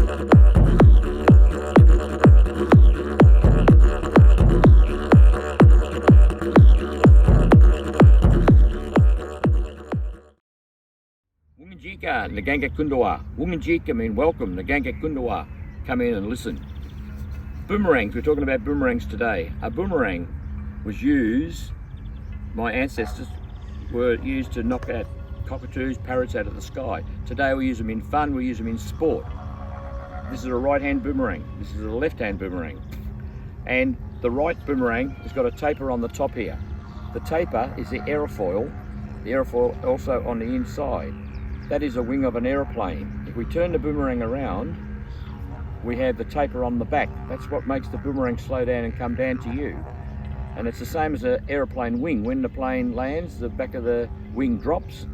Wurundjeri Ngurungaeta Kundawa. Wurundjeri mean welcome. Ngurungaeta Kundawa. Come in and listen. Boomerangs. We're talking about boomerangs today. A boomerang was used, my ancestors were used to knock out cockatoos, parrots out of the sky. Today we use them in fun, we use them in sport. This is a right-hand boomerang. This is a left-hand boomerang. And the right boomerang has got a taper on the top here. The taper is the aerofoil. The aerofoil also on the inside. That is a wing of an aeroplane. If we turn the boomerang around, we have the taper on the back. That's what makes the boomerang slow down and come down to you. And it's the same as an aeroplane wing. When the plane lands, the back of the wing drops,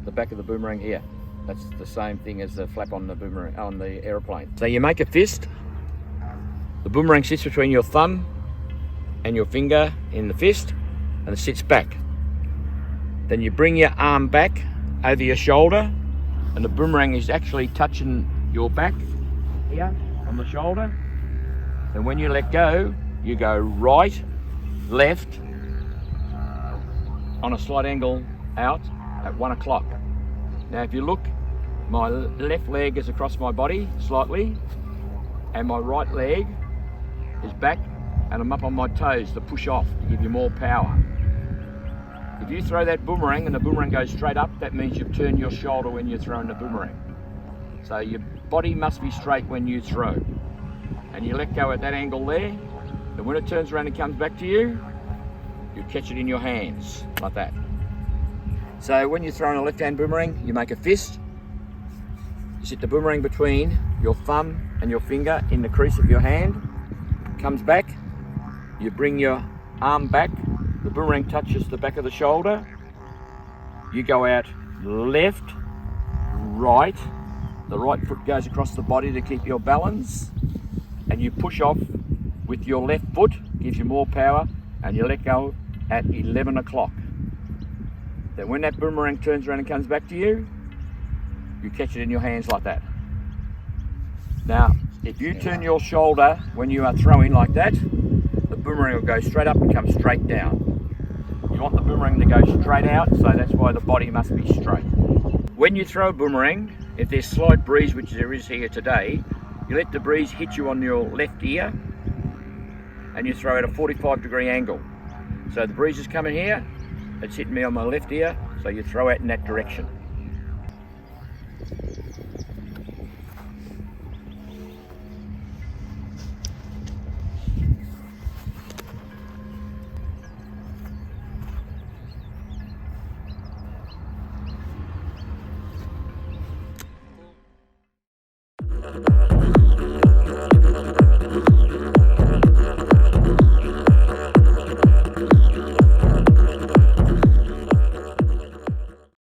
the back of the boomerang here. That's the same thing as the flap on the boomerang, on the aeroplane. So you make a fist. The boomerang sits between your thumb and your finger in the fist, and it sits back. Then you bring your arm back over your shoulder, and the boomerang is actually touching your back here on the shoulder. And when you let go, you go right, left, on a slight angle out at 1 o'clock. Now if you look, my left leg is across my body slightly, and my right leg is back, and I'm up on my toes to push off to give you more power. If you throw that boomerang and the boomerang goes straight up, that means you've turned your shoulder when you're throwing the boomerang. So your body must be straight when you throw. And you let go at that angle there, and when it turns around and comes back to you, you catch it in your hands, like that. So when you're throwing a left-hand boomerang, you make a fist. You sit the boomerang between your thumb and your finger in the crease of your hand. It comes back, you bring your arm back, the boomerang touches the back of the shoulder. You go out left, right. The right foot goes across the body to keep your balance. And you push off with your left foot, gives you more power, and you let go at 11 o'clock. Then when that boomerang turns around and comes back to you, you catch it in your hands like that. Now, if you turn your shoulder when you are throwing like that, the boomerang will go straight up and come straight down. You want the boomerang to go straight out, so that's why the body must be straight. When you throw a boomerang, if there's slight breeze, which there is here today, you let the breeze hit you on your left ear, and you throw at a 45-degree angle. So the breeze is coming here, it's hitting me on my left ear, so you throw out in that direction.